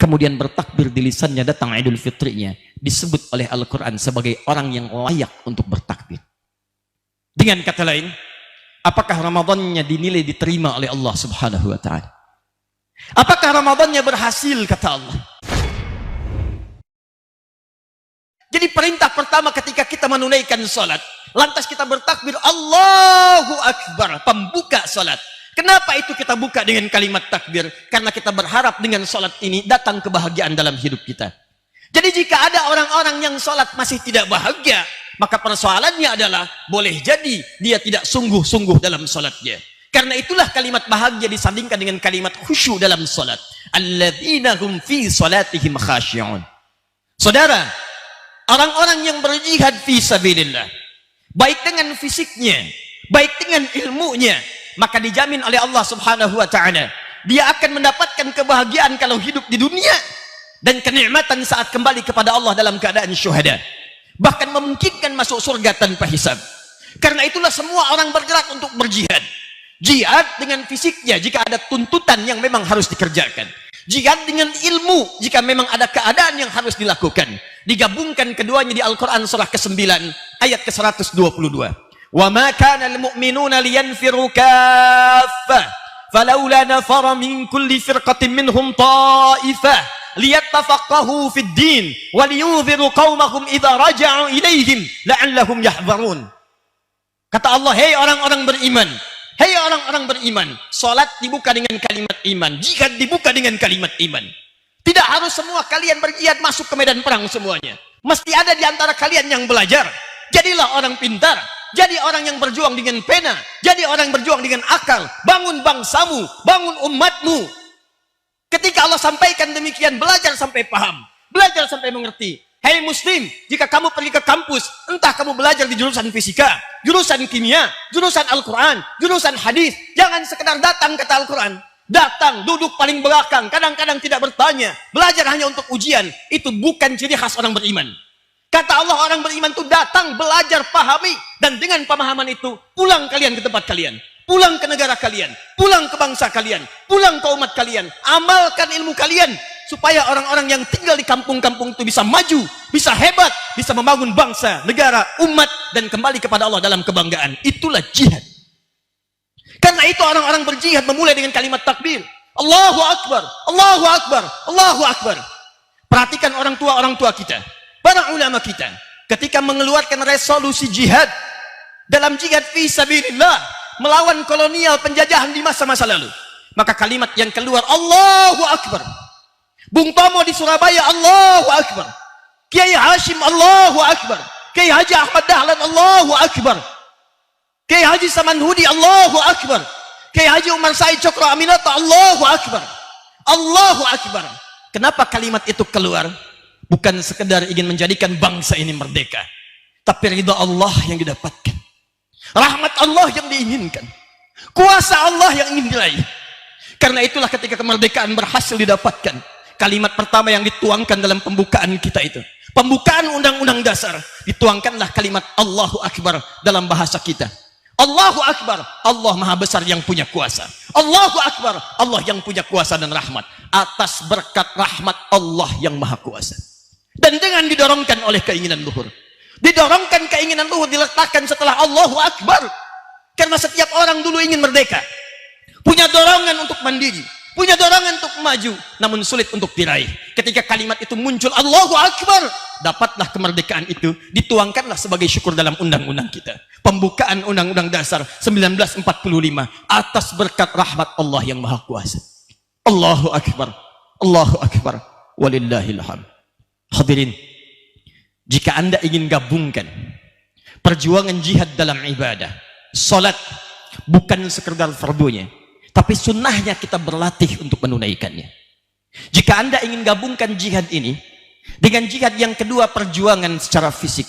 kemudian bertakbir di lisannya, datang Idul Fitrinya, disebut oleh Al-Quran sebagai orang yang layak untuk bertakbir. Dengan kata lain, apakah Ramadannya dinilai diterima oleh Allah Subhanahu wa Ta'ala? Apakah Ramadannya berhasil, kata Allah? Jadi perintah pertama ketika kita menunaikan salat, lantas kita bertakbir Allahu Akbar, pembuka salat. Kenapa itu kita buka dengan kalimat takbir? Karena kita berharap dengan salat ini datang kebahagiaan dalam hidup kita. Jadi jika ada orang-orang yang salat masih tidak bahagia, maka persoalannya adalah boleh jadi dia tidak sungguh-sungguh dalam salatnya. Karena itulah kalimat bahagia disandingkan dengan kalimat khusyuk dalam salat. Alladzina hum fi salatihim khashi'un. Saudara, orang-orang yang berjihad fi sabilillah, baik dengan fisiknya, baik dengan ilmunya, maka dijamin oleh Allah Subhanahu wa Ta'ala dia akan mendapatkan kebahagiaan kalau hidup di dunia dan kenikmatan saat kembali kepada Allah dalam keadaan syuhada, bahkan memungkinkan masuk surga tanpa hisab. Karena itulah semua orang bergerak untuk berjihad. Jihad dengan fisiknya jika ada tuntutan yang memang harus dikerjakan, jihad dengan ilmu jika memang ada keadaan yang harus dilakukan. Digabungkan keduanya di Al-Quran surah ke-9 ayat ke-122. وَمَا كَانَ الْمُؤْمِنُونَ لِيَنْفِرُوا كَافَّةً فَلَوْلَا نَفَرَ مِنْ كُلِّ فِرْقَةٍ مِنْهُمْ طَائِفَةٌ لِيَتَّفَقَّهُوا فِي الدِّينِ وَلِيُنْذِرُوا قَوْمَهُمْ إِذَا رَجَعُوا إِلَيْهِمْ لَعَلَّهُمْ يَحْذَرُونَ. Kata Allah, hei orang-orang beriman, hei orang-orang beriman, salat dibuka dengan kalimat iman, jihad dibuka dengan kalimat iman. Tidak harus semua kalian berjihad masuk ke medan perang semuanya. Mesti ada di antara kalian yang belajar. Jadilah orang pintar. Jadi orang yang berjuang dengan pena. Jadi orang yang berjuang dengan akal. Bangun bangsamu, bangun umatmu. Ketika Allah sampaikan demikian, belajar sampai paham, belajar sampai mengerti. Hei muslim, jika kamu pergi ke kampus, entah kamu belajar di jurusan fisika, jurusan kimia, jurusan Al-Quran, jurusan hadis, jangan sekedar datang kata Al-Quran. Datang, duduk paling belakang, kadang-kadang tidak bertanya, belajar hanya untuk ujian. Itu bukan ciri khas orang beriman. Kata Allah, orang beriman itu datang, belajar, pahami, dan dengan pemahaman itu pulang kalian ke tempat kalian, pulang ke negara kalian, pulang ke bangsa kalian, pulang ke umat kalian, amalkan ilmu kalian supaya orang-orang yang tinggal di kampung-kampung itu bisa maju, bisa hebat, bisa membangun bangsa, negara, umat, dan kembali kepada Allah dalam kebanggaan. Itulah jihad. Karena itu orang-orang berjihad memulai dengan kalimat takbir, Allahu Akbar, Allahu Akbar, Allahu Akbar. Perhatikan orang tua kita, para ulama kita, ketika mengeluarkan resolusi jihad dalam jihad fi sabilillah melawan kolonial penjajahan di masa-masa lalu, maka kalimat yang keluar Allahu Akbar. Bung Tomo di Surabaya Allahu Akbar, Kiai Hashim Allahu Akbar, Kiai Haji Ahmad Dahlan Allahu Akbar, Kiai Haji Samanhudi Allahu Akbar, Kiai Haji Umar Said Cokro Aminata Allahu Akbar, Allahu Akbar. Kenapa kalimat itu keluar? Bukan sekedar ingin menjadikan bangsa ini merdeka, tapi ridha Allah yang didapatkan, rahmat Allah yang diinginkan, kuasa Allah yang ingin diraih. Karena itulah ketika kemerdekaan berhasil didapatkan, kalimat pertama yang dituangkan dalam pembukaan kita itu, pembukaan Undang-Undang Dasar, dituangkanlah kalimat Allahu Akbar dalam bahasa kita. Allahu Akbar, Allah Maha Besar yang punya kuasa. Allahu Akbar, Allah yang punya kuasa dan rahmat. Atas berkat rahmat Allah yang Maha Kuasa. Dan dengan didorongkan oleh keinginan luhur, didorongkan keinginan luhur diletakkan setelah Allahu Akbar. Karena setiap orang dulu ingin merdeka, punya dorongan untuk mandiri, punya dorongan untuk maju, namun sulit untuk diraih. Ketika kalimat itu muncul Allahu Akbar, dapatlah kemerdekaan itu, dituangkanlah sebagai syukur dalam undang-undang kita. Pembukaan Undang-Undang Dasar 1945 atas berkat rahmat Allah yang Maha Kuasa. Allahu Akbar, Allahu Akbar, walillahil hamd. Hadirin, jika Anda ingin gabungkan perjuangan jihad dalam ibadah, salat bukan sekedar fardunya, tapi sunnahnya kita berlatih untuk menunaikannya. Jika Anda ingin gabungkan jihad ini dengan jihad yang kedua, perjuangan secara fisik,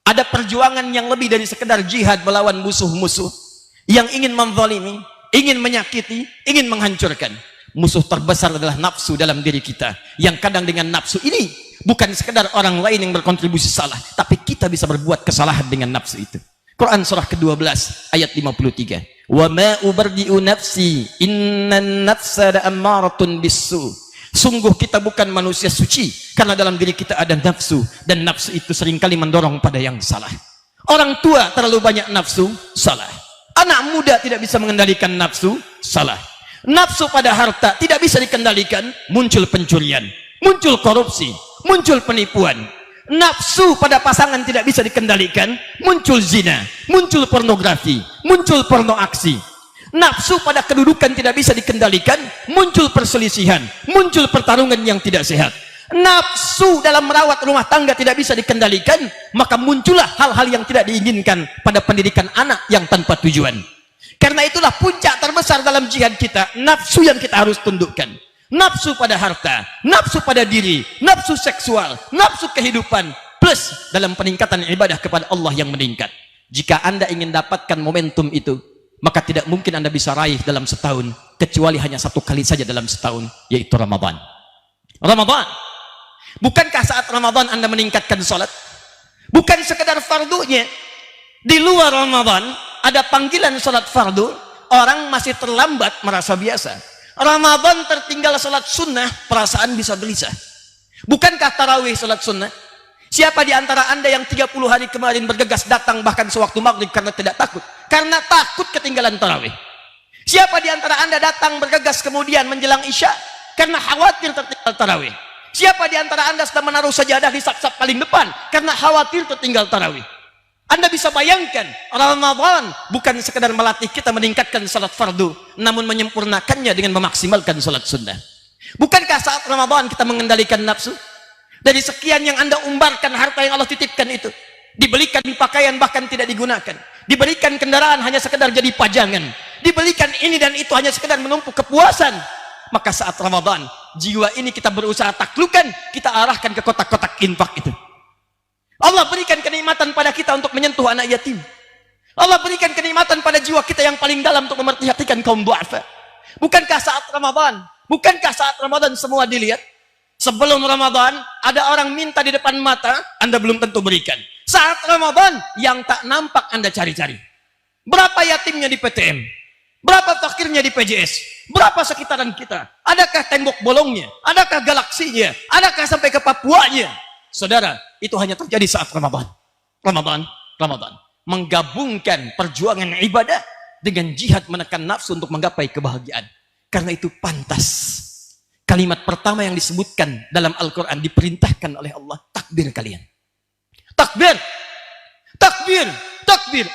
ada perjuangan yang lebih dari sekedar jihad melawan musuh-musuh yang ingin menzalimi, ingin menyakiti, ingin menghancurkan. Musuh terbesar adalah nafsu dalam diri kita, yang kadang dengan nafsu ini bukan sekedar orang lain yang berkontribusi salah, tapi kita bisa berbuat kesalahan dengan nafsu itu. Quran surah ke-12 ayat 53. Wa ma ubardi'u nafsi innan nafsa la'ammaratun bisu Sungguh kita bukan manusia suci, karena dalam diri kita ada nafsu, dan nafsu itu seringkali mendorong pada yang salah. Orang tua terlalu banyak nafsu, salah. Anak muda tidak bisa mengendalikan nafsu, salah. Nafsu pada harta tidak bisa dikendalikan, muncul pencurian, muncul korupsi, muncul penipuan. Nafsu pada pasangan tidak bisa dikendalikan, muncul zina, muncul pornografi, muncul porno aksi. Nafsu pada kedudukan tidak bisa dikendalikan, muncul perselisihan, muncul pertarungan yang tidak sehat. Nafsu dalam merawat rumah tangga tidak bisa dikendalikan, maka muncullah hal-hal yang tidak diinginkan pada pendidikan anak yang tanpa tujuan. Karena itulah puncak terbesar dalam jihad kita, nafsu yang kita harus tundukkan. Nafsu pada harta, nafsu pada diri, nafsu seksual, nafsu kehidupan, plus dalam peningkatan ibadah kepada Allah yang meningkat. Jika Anda ingin dapatkan momentum itu, maka tidak mungkin Anda bisa raih dalam setahun, kecuali hanya satu kali saja dalam setahun, yaitu Ramadan. Ramadan. Bukankah saat Ramadan Anda meningkatkan sholat? Bukan sekedar fardunya. Di luar Ramadan ada panggilan sholat fardu, orang masih terlambat merasa biasa. Ramadan tertinggal sholat sunnah, perasaan bisa gelisah. Bukankah tarawih sholat sunnah? Siapa di antara Anda yang 30 hari kemarin bergegas datang bahkan sewaktu maghrib karena tidak takut? Karena takut ketinggalan tarawih. Siapa di antara Anda datang bergegas kemudian menjelang isya karena khawatir tertinggal tarawih? Siapa di antara Anda sedang menaruh sajadah di saf-saf paling depan karena khawatir tertinggal tarawih? Anda bisa bayangkan, Ramadan bukan sekedar melatih kita meningkatkan salat fardu, namun menyempurnakannya dengan memaksimalkan salat sunnah. Bukankah saat Ramadan kita mengendalikan nafsu? Dari sekian yang Anda umbarkan harta yang Allah titipkan itu, dibelikan pakaian bahkan tidak digunakan, diberikan kendaraan hanya sekedar jadi pajangan, dibelikan ini dan itu hanya sekedar menumpuk kepuasan. Maka saat Ramadan, jiwa ini kita berusaha taklukkan, kita arahkan ke kotak-kotak infak itu. Allah berikan kenikmatan pada kita untuk menyentuh anak yatim. Allah berikan kenikmatan pada jiwa kita yang paling dalam untuk memperhatikan kaum du'afa. Bukankah saat Ramadan semua dilihat? Sebelum Ramadan ada orang minta di depan mata, Anda belum tentu berikan. Saat Ramadan yang tak nampak Anda cari-cari. Berapa yatimnya di PTM? Berapa fakirnya di PJS? Berapa sekitaran kita? Adakah tembok bolongnya? Adakah galaksinya? Adakah sampai ke Papuanya? Saudara, itu hanya terjadi saat Ramadan. Ramadan. Menggabungkan perjuangan ibadah dengan jihad menekan nafsu untuk menggapai kebahagiaan. Karena itu pantas. Kalimat pertama yang disebutkan dalam Al-Quran diperintahkan oleh Allah, takbir kalian. Takbir.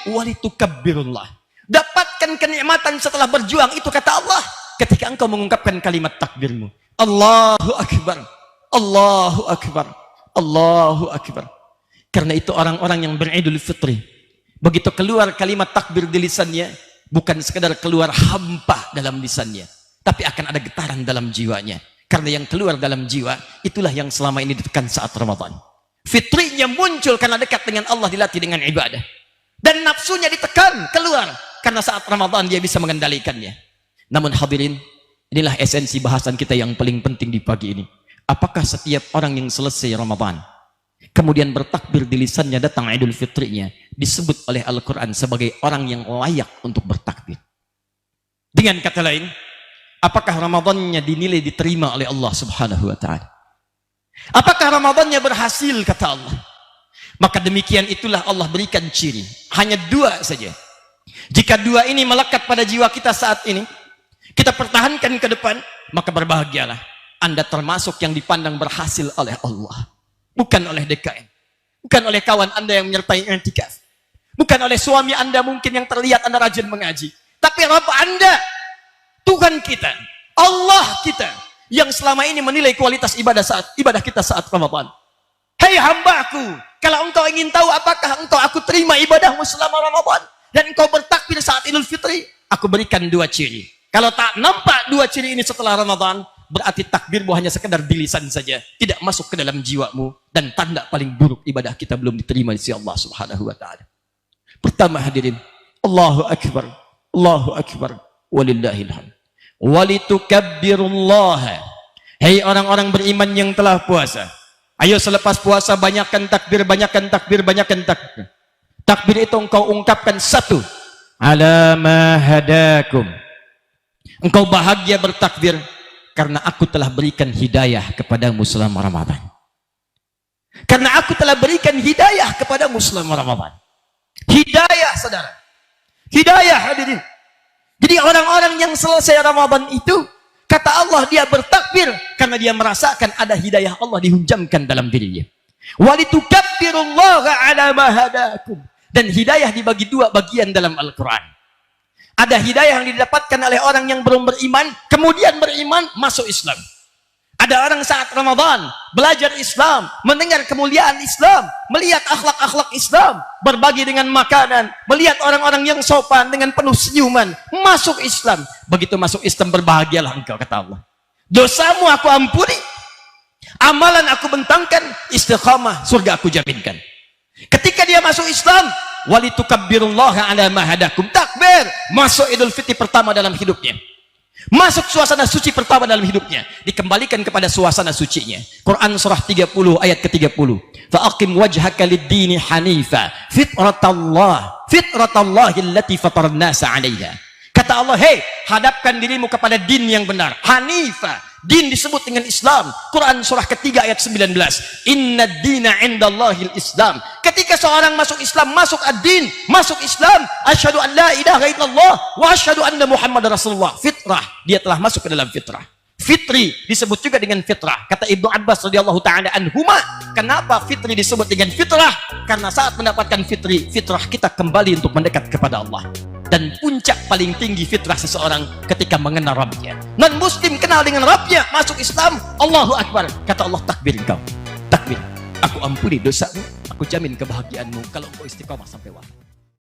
Walitukabbirullah. Dapatkan kenikmatan setelah berjuang, itu kata Allah ketika engkau mengungkapkan kalimat takbirmu. Allahu Akbar, Allahu Akbar, Allahu Akbar. Karena itu orang-orang yang beridul fitri, begitu keluar kalimat takbir di lisannya, bukan sekedar keluar hampa dalam lisannya, tapi akan ada getaran dalam jiwanya. Karena yang keluar dalam jiwa, itulah yang selama ini ditekan saat Ramadan. Fitrinya muncul karena dekat dengan Allah, dilatih dengan ibadah. Dan nafsunya ditekan keluar, karena saat Ramadan dia bisa mengendalikannya. Namun hadirin, inilah esensi bahasan kita yang paling penting di pagi ini. Apakah setiap orang yang selesai Ramadan, kemudian bertakbir di lisannya datang Idul Fitrinya, disebut oleh Al-Quran sebagai orang yang layak untuk bertakbir? Dengan kata lain, apakah Ramadannya dinilai diterima oleh Allah Subhanahu wa Ta'ala? Apakah Ramadannya berhasil, kata Allah? Maka demikian itulah Allah berikan ciri. Hanya dua saja. Jika dua ini melekat pada jiwa kita saat ini, kita pertahankan ke depan, maka berbahagialah. Anda termasuk yang dipandang berhasil oleh Allah. Bukan oleh DKM. Bukan oleh kawan Anda yang menyertai i'tikaf. Bukan oleh suami Anda mungkin yang terlihat Anda rajin mengaji. Tapi Rabb Anda, Tuhan kita, Allah kita, yang selama ini menilai kualitas ibadah kita saat Ramadan. Hei hambaku, kalau engkau ingin tahu apakah aku terima ibadahmu selama Ramadan, dan engkau bertakbir saat Idul Fitri, aku berikan dua ciri. Kalau tak nampak dua ciri ini setelah Ramadan, berarti takbirmu hanya sekedar di lisan saja, tidak masuk ke dalam jiwamu, dan tanda paling buruk ibadah kita belum diterima di sisi Allah Subhanahu wa Ta'ala. Pertama hadirin, Allahu Akbar, Allahu Akbar, walillahil hamd. Walitukabbirullaha. Hei orang-orang beriman yang telah puasa, ayo selepas puasa banyakkan takbir, banyakkan takbir, banyakkan takbir. Takbir itu engkau ungkapkan satu, ala ma hadakum. Engkau bahagia bertakbir Karena aku telah berikan hidayah kepadamu selama Ramadan. Karena aku telah berikan hidayah kepadamu selama Ramadan. Hidayah, saudara. Hidayah, hadirin. Jadi orang-orang yang selesai Ramadan itu, kata Allah, dia bertakbir karena dia merasakan ada hidayah Allah dihunjamkan dalam dirinya. Walitukabbirullaha ala ma hadakum. Dan hidayah dibagi dua bagian dalam Al-Quran. Ada hidayah yang didapatkan oleh orang yang belum beriman, kemudian beriman, masuk Islam. Ada orang saat Ramadan, belajar Islam, mendengar kemuliaan Islam, melihat akhlak-akhlak Islam, berbagi dengan makanan, melihat orang-orang yang sopan dengan penuh senyuman, masuk Islam. Begitu masuk Islam, berbahagialah engkau, kata Allah. Dosamu aku ampuni, amalan aku bentangkan, istiqamah, surga aku jaminkan. Ketika dia masuk Islam, walitukabbirullaha ala ma hadakum, takbir, masuk Idul Fitri pertama dalam hidupnya, masuk suasana suci pertama dalam hidupnya, dikembalikan kepada suasana sucinya. Quran surah 30 ayat ke-30, fa'aqim wajhaka lid-dini hanifa fitratallahi allati fataran nasa 'alaiha. Kata Allah, hei, hadapkan dirimu kepada din yang benar, hanifa. Din disebut dengan Islam. Quran surah ketiga ayat 19. Inna dina indallahil Islam. Ketika seorang masuk Islam, masuk ad-din, masuk Islam, asyhadu an la ilaha illallah wa asyhadu anna Muhammad Rasulullah. Fitrah, dia telah masuk ke dalam fitrah. Fitri disebut juga dengan fitrah. Kata Ibnu Abbas radhiyallahu taala anhuma, kenapa fitri disebut dengan fitrah? Karena saat mendapatkan fitri, fitrah kita kembali untuk mendekat kepada Allah. Dan puncak paling tinggi fitrah seseorang ketika mengenal Rabbnya. Non-muslim kenal dengan Rabbnya, masuk Islam, Allahu Akbar. Kata Allah, takbir engkau, takbir. Aku ampuni dosamu, aku jamin kebahagiaanmu kalau engkau istiqamah sampai wafat.